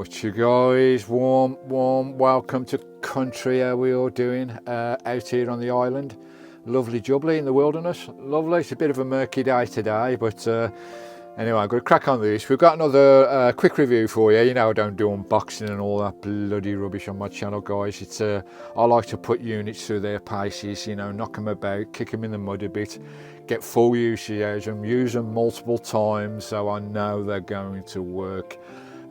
What's you guys? Warm welcome to country. How we all doing out here on the island? Lovely jubbly in the wilderness. Lovely. It's a bit of a murky day today, but anyway, I'm going to crack on with this. We've got another quick review for you. You know, I don't do unboxing and all that bloody rubbish on my channel, guys. It's I like to put units through their paces, you know, knock them about, kick them in the mud a bit, get full usage out of them, use them multiple times so I know they're going to work.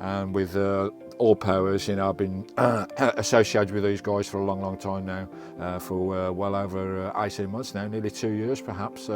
And with Allpowers, you know, I've been associated with these guys for a long time now, for well over 18 months now, nearly 2 years perhaps.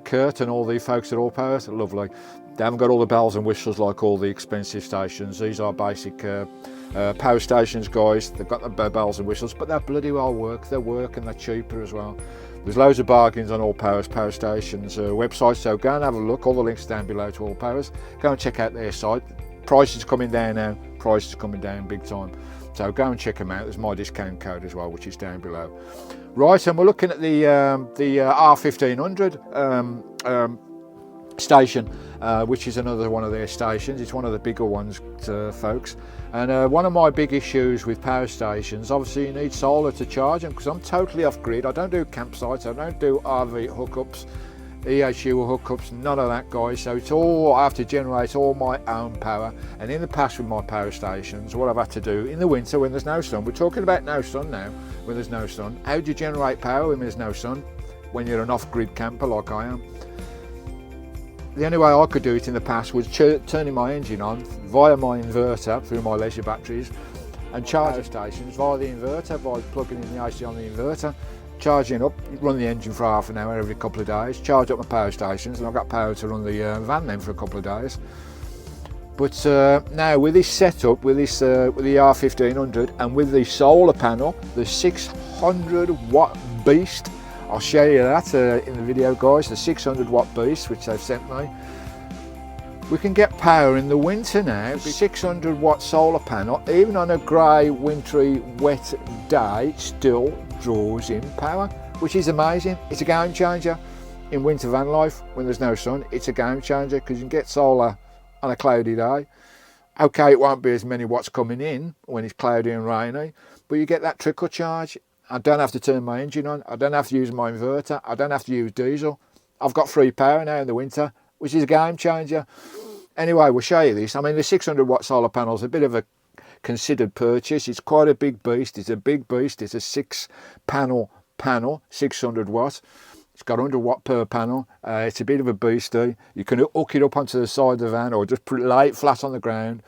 Kurt and all the folks at Allpowers, lovely. They haven't got all the bells and whistles like all the expensive stations. These are basic power stations, guys. They've got the bells and whistles, but they bloody well work. They work and they're cheaper as well. There's loads of bargains on Allpowers power stations website, so go and have a look. All the links down below to Allpowers. Go and check out their site. Prices coming down now. Prices coming down big time. So go and check them out. There's my discount code as well, which is down below. Right, and we're looking at the R1500 station, which is another one of their stations. It's one of the bigger ones, folks. And one of my big issues with power stations, obviously you need solar to charge them, because I'm totally off grid. I don't do campsites, I don't do RV hookups, EHU hookups, none of that, guys. So it's all, I have to generate all my own power. And in the past with my power stations, what I've had to do in the winter when there's no sun, we're talking about no sun now, when there's no sun. How do you generate power when there's no sun, when you're an off-grid camper like I am? The only way I could do it in the past was turning my engine on via my inverter through my leisure batteries and charging stations via the inverter, by plugging in the AC on the inverter, charging up, run the engine for half an hour every couple of days, charge up my power stations, and I've got power to run the van then for a couple of days. But now with this setup, with this with the R1500 and with the solar panel, the 600 watt beast, I'll show you that in the video, guys, the 600 watt beast which they've sent me. We can get power in the winter now. 600 watt solar panel, even on a grey, wintry, wet day, still draws in power, which is amazing. It's a game changer in winter van life when there's no sun. It's a game changer because you can get solar on a cloudy day. Okay, it won't be as many watts coming in when it's cloudy and rainy, but you get that trickle charge. I don't have to turn my engine on, I don't have to use my inverter, I don't have to use diesel. I've got free power now in the winter, which is a game changer. Anyway, we'll show you this. I mean, the 600 watt solar panel is a bit of a considered purchase. It's quite a big beast. It's a big beast. It's a 6 panel, 600 watt. It's got 100 watt per panel. It's a bit of a beastie. You can hook it up onto the side of the van or just lay it flat on the ground.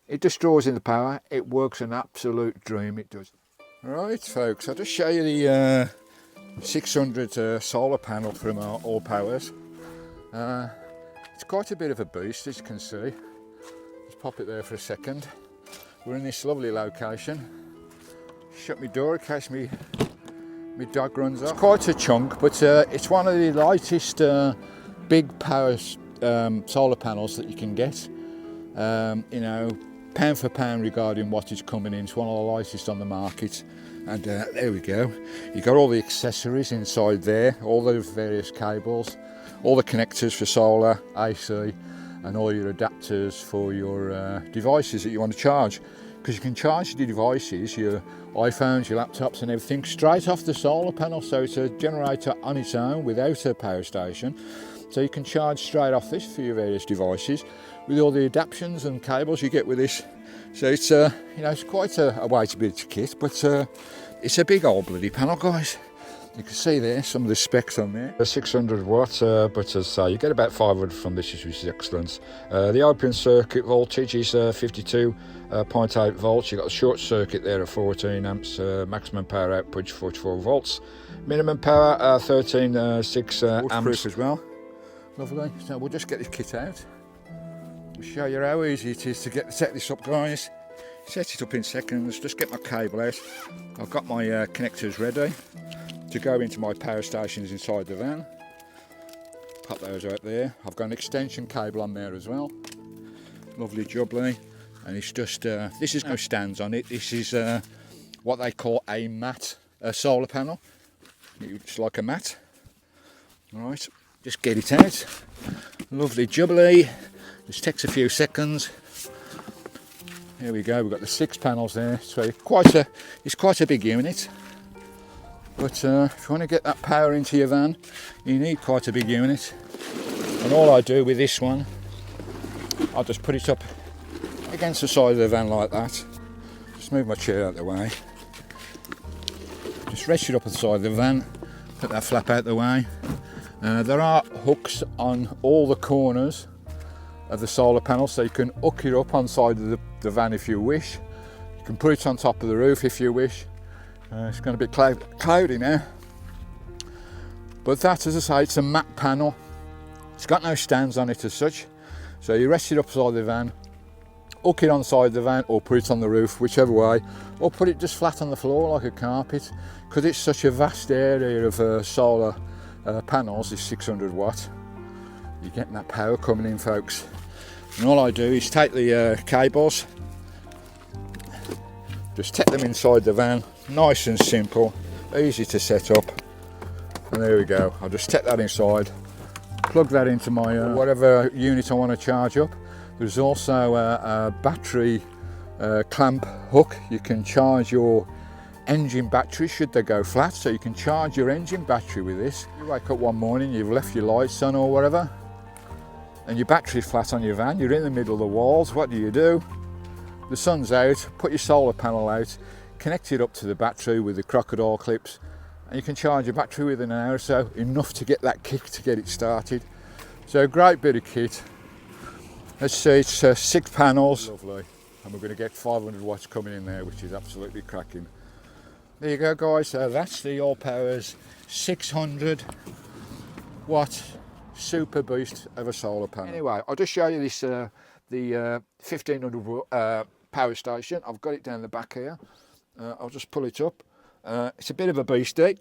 It just draws in the power. It works an absolute dream, it does. Right, folks, I'll just show you the 600 solar panel from Allpowers. It's quite a bit of a beast, as you can see. Let's pop it there for a second. We're in this lovely location. Shut my door in case my dog runs off. It's quite a chunk, but it's one of the lightest big power solar panels that you can get. You know, pound for pound regarding what is coming in. It's one of the lightest on the market. And there we go. You've got all the accessories inside there, all those various cables, all the connectors for solar, AC, and all your adapters for your devices that you want to charge. Because you can charge your devices, your iPhones, your laptops and everything, straight off the solar panel. So it's a generator on its own without a power station. So you can charge straight off this for your various devices with all the adaptions and cables you get with this. So it's you know, it's quite a weighty bit of kit, but it's a big old bloody panel, guys. You can see there some of the specs on there. 600 watts, but as I say, you get about 500 from this, which is excellent. The open circuit voltage is 52.8 volts. You've got a short circuit there at 14 amps, maximum power output 44 volts. Minimum power 13.6 amps as well. Lovely. So we'll just get this kit out. We'll show you how easy it is to set this up, guys. Set it up in seconds. Just get my cable out. I've got my connectors ready to go into my power stations inside the van. Pop those out there. I've got an extension cable on there as well. Lovely jubbly. And it's just, this is no stands on it. This is what they call a mat, a solar panel. It's like a mat. Alright, just get it out. Lovely jubbly. Just takes a few seconds. Here we go, we've got the 6 panels there, so it's quite a big unit. But if you want to get that power into your van, you need quite a big unit. And all I do with this one, I'll just put it up against the side of the van like that. Just move my chair out of the way. Just rest it up on the side of the van, put that flap out the way. There are hooks on all the corners of the solar panel, so you can hook it up on side of the van if you wish. You can put it on top of the roof if you wish. It's going to be cloudy now. But that, as I say, it's a matte panel. It's got no stands on it as such. So you rest it up side of the van, hook it on the side of the van or put it on the roof, whichever way, or put it just flat on the floor like a carpet. Because it's such a vast area of solar panels, this 600 watt, you're getting that power coming in, folks. And all I do is take the cables, just take them inside the van, nice and simple, easy to set up. And there we go, I'll just take that inside, plug that into my whatever unit I want to charge up. There's also a battery clamp hook. You can charge your engine battery should they go flat, so you can charge your engine battery with this. You wake up one morning, you've left your lights on or whatever, and your battery's flat on your van, you're in the middle of the walls. What do? The sun's out, put your solar panel out, connect it up to the battery with the crocodile clips, and you can charge your battery within an hour or so, enough to get that kick to get it started. So a great bit of kit. Let's see, it's 6 panels. Lovely. And we're going to get 500 watts coming in there, which is absolutely cracking. There you go, guys. That's the Allpowers 600 watt super boost of a solar panel. Anyway, I'll just show you this the 1500 power station. I've got it down the back here. I'll just pull it up. It's a bit of a beastie,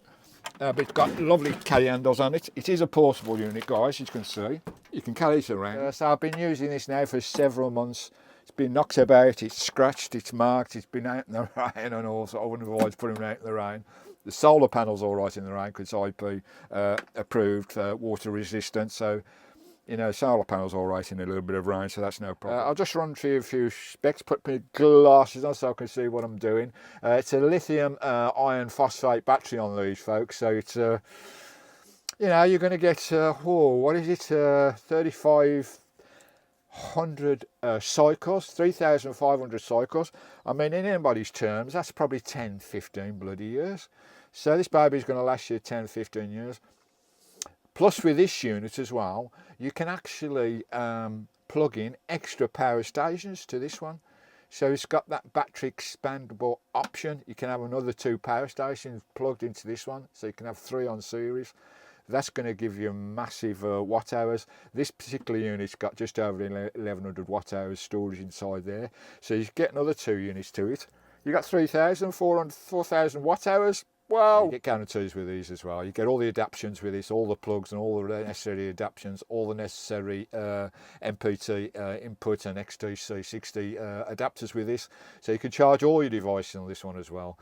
but it's got lovely carry handles on it. It is a portable unit, guys, as you can see. You can carry it around. So I've been using this now for several months. It's been knocked about, it's scratched, it's marked, it's been out in the rain and all, so I wouldn't avoid putting it out in the rain. The solar panel's all right in the rain because it's IP approved, water resistant, so you know, solar panel's all right in a little bit of rain, so that's no problem. I'll just run through a few specs, put my glasses on so I can see what I'm doing. It's a lithium iron phosphate battery on these, folks, so it's you know, you're going to get what is it, 3,500 cycles, 3,500 cycles. I mean, in anybody's terms, that's probably 10-15 bloody years. So this baby's going to last you 10-15 years. Plus, with this unit as well, you can actually plug in extra power stations to this one. So it's got that battery expandable option. You can have another 2 power stations plugged into this one, so you can have 3 on series. That's going to give you massive watt hours. This particular unit's got just over 1100 watt hours storage inside there. So you get another 2 units to it. You got 4,000 watt hours. Well, you get guarantees with these as well. You get all the adaptions with this, all the plugs and all the necessary adaptions, all the necessary MPT input and XTC60 adapters with this. So you can charge all your devices on this one as well,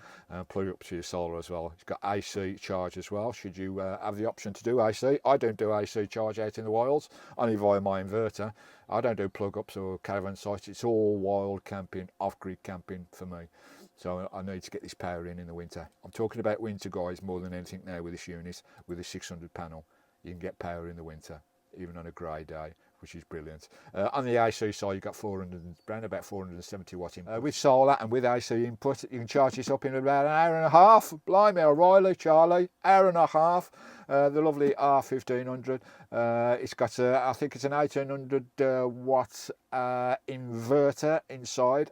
plug it up to your solar as well. It's got AC charge as well, should you have the option to do AC. I don't do AC charge out in the wilds, only via my inverter. I don't do plug-ups or caravan sites. It's all wild camping, off-grid camping for me. So I need to get this power in the winter. I'm talking about winter, guys, more than anything now with this unit, with the 600 panel. You can get power in the winter, even on a grey day, which is brilliant. On the AC side, you've got around about 470 watt input. With solar and with AC input, you can charge this up in about an hour and a half. Blimey, O'Reilly, Charlie, hour and a half. The lovely R1500. It's got, I think it's an 1800 watt inverter inside.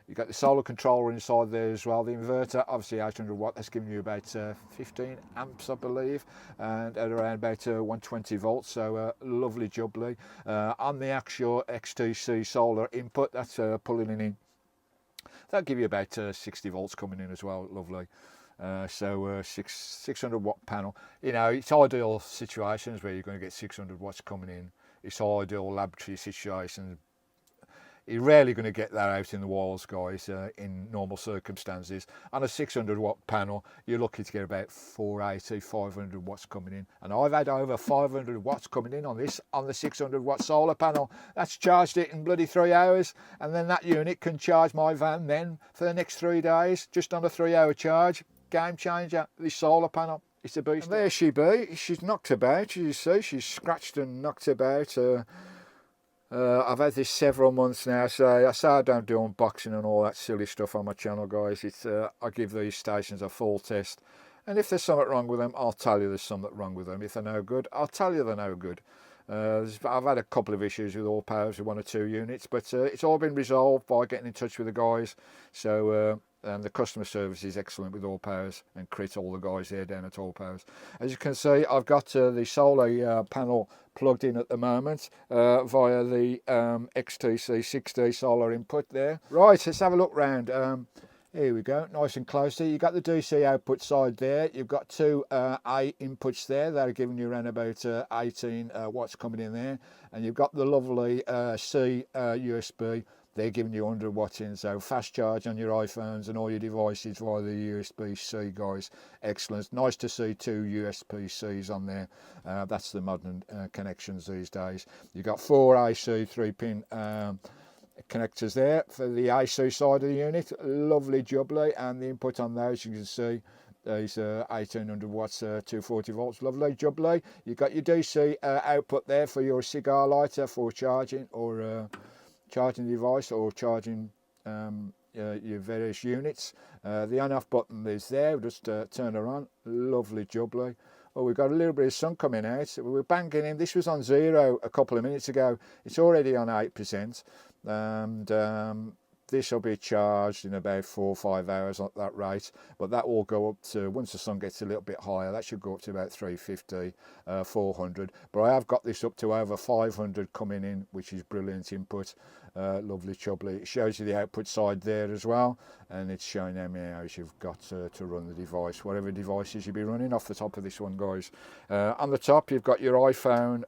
You've got the solar controller inside there as well. The inverter, obviously 800 watt, that's giving you about 15 amps, I believe, and at around about 120 volts, so lovely jubbly. On the actual XTC solar input, that's pulling in. That'll give you about 60 volts coming in as well, lovely. 600 watt panel. You know, it's ideal situations where you're going to get 600 watts coming in. It's ideal laboratory situations. You're rarely going to get that out in the wilds, guys, in normal circumstances. On a 600 watt panel, you're lucky to get about 480, 500 watts coming in. And I've had over 500 watts coming in on the 600 watt solar panel. That's charged it in bloody 3 hours. And then that unit can charge my van then for the next 3 days, just on a 3-hour charge. Game changer, this solar panel. It's a beast. And there she be. She's knocked about, you see. She's scratched and knocked about. I've had this several months now, so I say I don't do unboxing and all that silly stuff on my channel, guys. It's I give these stations a full test, and if there's something wrong with them, I'll tell you there's something wrong with them. If they're no good, I'll tell you they're no good. I've had a couple of issues with Allpowers with 1 or 2 units, but it's all been resolved by getting in touch with the guys. So the customer service is excellent with Allpowers, and crit all the guys there down at Allpowers. As you can see, I've got the solar panel plugged in at the moment via the XTC 60 solar input there. Right, let's have a look round. Here we go, nice and close there. You've got the DC output side there. You've got 2 A inputs there. They're giving you around about 18 watts coming in there. And you've got the lovely C USB. They're giving you 100 watts in, so fast charge on your iPhones and all your devices via the USB-C, guys. Excellent. Nice to see 2 USB-Cs on there. That's the modern connections these days. You've got 4 AC 3-pin connectors there for the AC side of the unit. Lovely jubbly, and the input on those, you can see, these 1800 watts, 240 volts. Lovely jubbly. You've got your DC output there for your cigar lighter for charging, or charging the device, or charging your various units. The on-off button is there. Just turn her on. Lovely jubbly. Oh, we've got a little bit of sun coming out. We're banking in. This was on 0 a couple of minutes ago. It's already on 8%, and this will be charged in about 4 or 5 hours at that rate, but that will go up to, once the sun gets a little bit higher, that should go up to about 350, 400. But I have got this up to over 500 coming in, which is brilliant input. Lovely chubbly. It shows you the output side there as well, and it's showing how many hours you've got to run the device, whatever devices you'll be running off the top of this one, guys. On the top, you've got your iPhone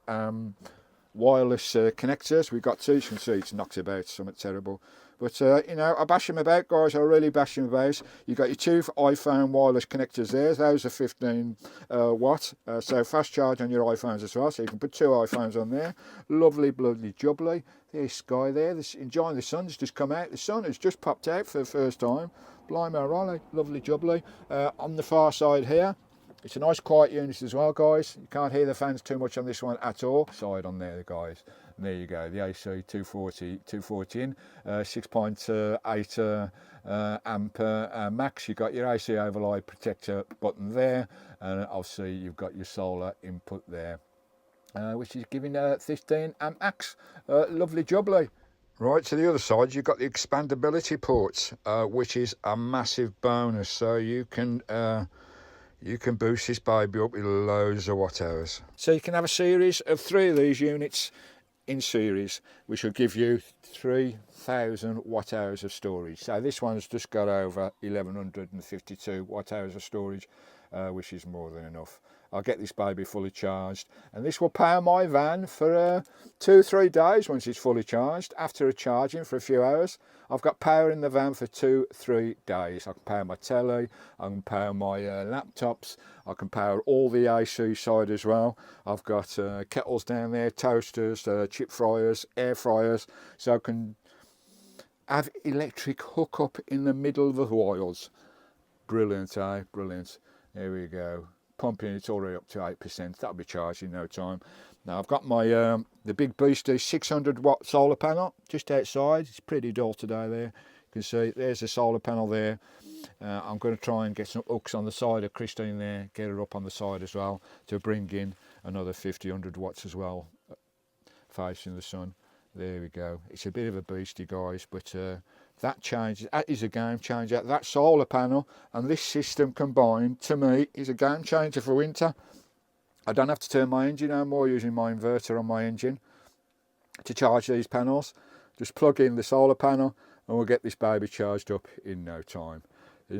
wireless connectors. We've got 2. You can see it's knocked about, something terrible. But, you know, I bash them about, guys. I really bash them about. You've got your 2 iPhone wireless connectors there. Those are 15 watt. So fast charge on your iPhones as well. So you can put 2 iPhones on there. Lovely, bloody jubbly. There's Skye there. Enjoying the sun. It's just come out. The sun has just popped out for the first time. Blimey, Riley. Lovely jubbly. On the far side here, it's a nice quiet unit as well, guys. You can't hear the fans too much on this one at all. Side on there, guys. And there you go, the AC 240 in, 6.8 amp max. You've got your AC overlay protector button there, and obviously you've got your solar input there, which is giving 15 amp max. Lovely jubbly. Right, to the other side, you've got the expandability ports, which is a massive bonus. So you can boost this baby up with loads of watt hours. So you can have a series of 3 of these units in series, which will give you 3,000 watt hours of storage. So this one's just got over 1152 watt hours of storage, which is more than enough. I'll get this baby fully charged, and this will power my van for 2-3 days once it's fully charged. After charging for a few hours, I've got power in the van for 2-3 days. I can power my telly, I can power my laptops, I can power all the AC side as well. I've got kettles down there, toasters, chip fryers, air fryers, so I can have electric hookup in the middle of the wilds. Brilliant, eh? Brilliant. There we go. Pumping, it's already up to 8%. That'll be charged in no time. Now I've got my the big beastie 600 watt solar panel just outside. It's pretty dull today there. You can see there's the solar panel there. I'm going to try and get some hooks on the side of Christine there, get her up on the side as well, to bring in another 100 watts as well, facing the sun. There we go. It's a bit of a beastie, guys, but that is a game changer. That solar panel and this system combined, to me, is a game changer for winter. I don't have to turn my engine on more, using my inverter on my engine to charge these panels. Just plug in the solar panel and we'll get this baby charged up in no time.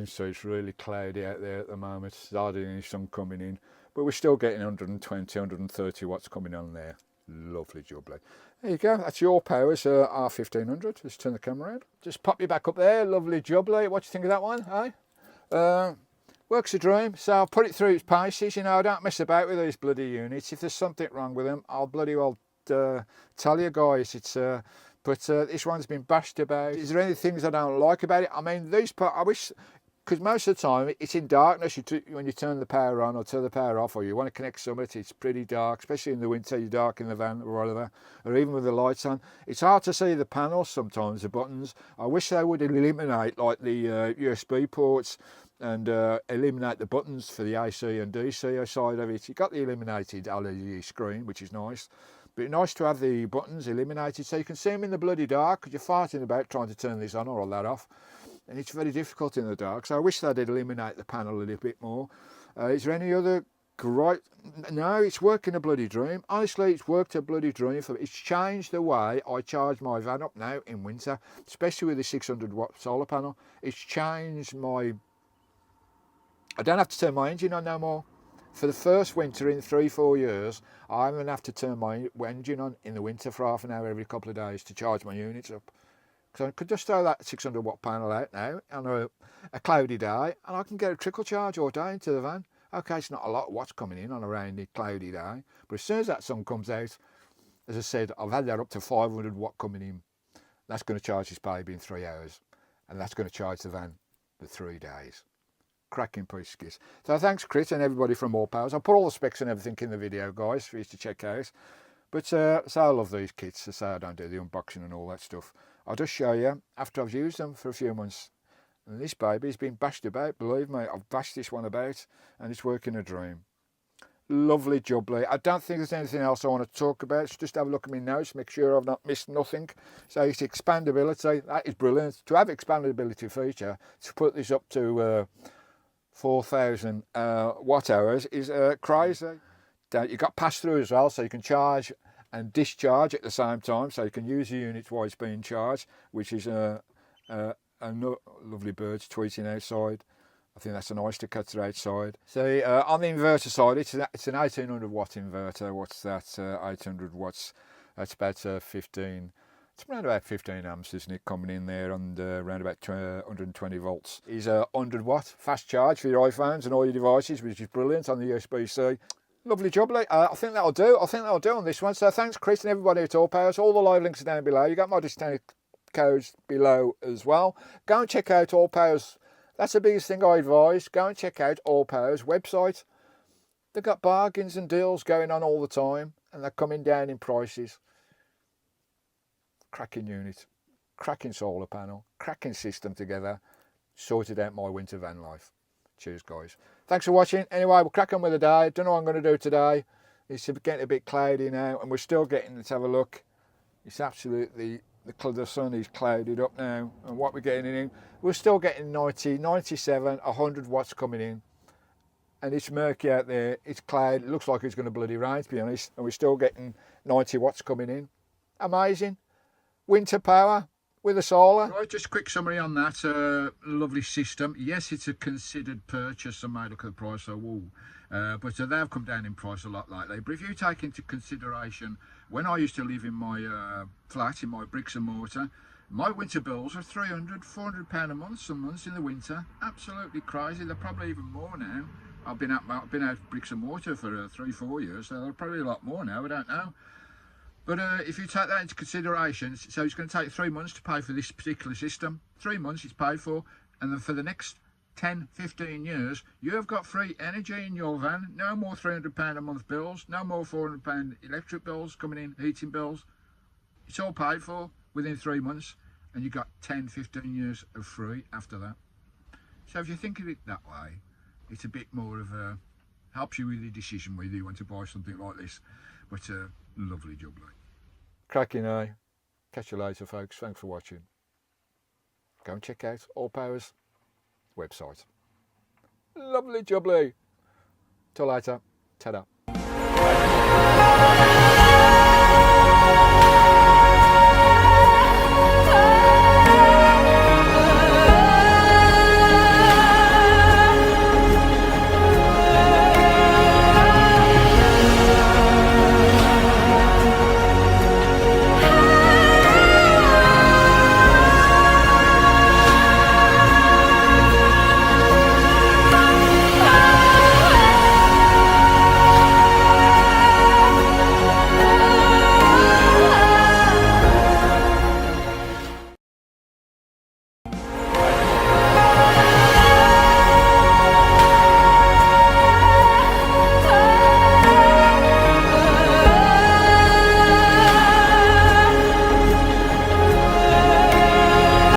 So it's really cloudy out there at the moment, starting any sun coming in, but we're still getting 120, 130 watts coming on there. Lovely jubbly. There you go, that's Your Powers R1500. Just turn the camera around. Just pop you back up there, lovely jubbly. What do you think of that one, eh? Works a dream, so I'll put it through its paces, you know, I don't mess about with these bloody units. If there's something wrong with them, I'll bloody well tell you guys. But this one's been bashed about. Is there any things I don't like about it? I mean, I wish, because most of the time it's in darkness when you turn the power on or turn the power off, or you want to connect something, it's pretty dark, especially in the winter, you're dark in the van or whatever, or even with the lights on. It's hard to see the panels sometimes, the buttons. I wish they would eliminate like the USB ports and eliminate the buttons for the AC and DC side of it. You've got the eliminated LED screen, which is nice. But it's nice to have the buttons eliminated so you can see them in the bloody dark, because you're farting about trying to turn this on or that off. And it's very difficult in the dark, so I wish they'd eliminate the panel a little bit more. Is there any other great? No, it's working a bloody dream. Honestly, it's worked a bloody dream for me. It's changed the way I charge my van up now in winter, especially with the 600 watt solar panel. It's changed I don't have to turn my engine on no more. For the first winter in 3-4 years, I'm going to have to turn my engine on in the winter for half an hour every couple of days to charge my units up. Because I could just throw that 600 watt panel out now on a cloudy day, and I can get a trickle charge all day into the van. Okay, it's not a lot of watts coming in on a rainy, cloudy day, but as soon as that sun comes out, as I said, I've had that up to 500 watt coming in. That's going to charge this baby in 3 hours, and that's going to charge the van for 3 days. Cracking piece of kit. So thanks Chris and everybody from Allpowers. I'll put all the specs and everything in the video, guys, for you to check out. But so I love these kits, so I don't do the unboxing and all that stuff. I'll just show you after I've used them for a few months. And this baby's been bashed about, believe me. I've bashed this one about and it's working a dream. Lovely jubbly. I don't think there's anything else I want to talk about. So just have a look at my notes, make sure I've not missed nothing. So it's expandability. That is brilliant. To have expandability feature, to put this up to 4,000 watt hours is crazy. You've got pass through as well, so you can charge and discharge at the same time, so you can use the unit while it's being charged, which is lovely birds tweeting outside. I think that's an oyster catcher outside. So on the inverter side, it's an 1800 watt inverter. What's that? 800 watts. That's about 15. It's around about 15 amps, isn't it, coming in there, and around about 120 volts. Is a 100 watt fast charge for your iPhones and all your devices, which is brilliant on the USB-C. Lovely job, I think that'll do. I think that'll do on this one. So thanks, Chris, and everybody at Allpowers. All the live links are down below. You got my discount codes below as well. Go and check out Allpowers. That's the biggest thing I advise. Go and check out Allpowers website. They've got bargains and deals going on all the time, and they're coming down in prices. Cracking unit, cracking solar panel, cracking system together. Sorted out my winter van life. Cheers, guys. Thanks for watching. Anyway, we'll crack on with the day. Don't know what I'm going to do today. It's getting a bit cloudy now, and we're still getting, let's have a look. It's absolutely, the sun is clouded up now, and what we're getting in, we're still getting 90, 97, 100 watts coming in. And it's murky out there, it's cloud, it looks like it's going to bloody rain, to be honest, and we're still getting 90 watts coming in. Amazing. Winter power with a solar. Right, just a quick summary on that. Lovely system. Yes, it's a considered purchase. Some may look at the price, so whoa. But they have come down in price a lot lately. But if you take into consideration, when I used to live in my flat, in my bricks and mortar, my winter bills are £300, £400 a month, some months in the winter. Absolutely crazy. They're probably even more now. I've been out bricks and mortar for 3-4 years, so they're probably a lot more now, I don't know. But if you take that into consideration, so it's going to take 3 months to pay for this particular system. 3 months it's paid for, and then for the next 10-15 years, you have got free energy in your van. No more £300 a month bills, no more £400 electric bills coming in, heating bills. It's all paid for within 3 months, and you've got 10-15 years of free after that. So if you think of it that way, it's a bit more of a, helps you with your decision whether you want to buy something like this. But lovely job, like. Cracking eye. Catch you later, folks. Thanks for watching. Go and check out Allpowers website. Lovely jubbly. Till later. Ta-da.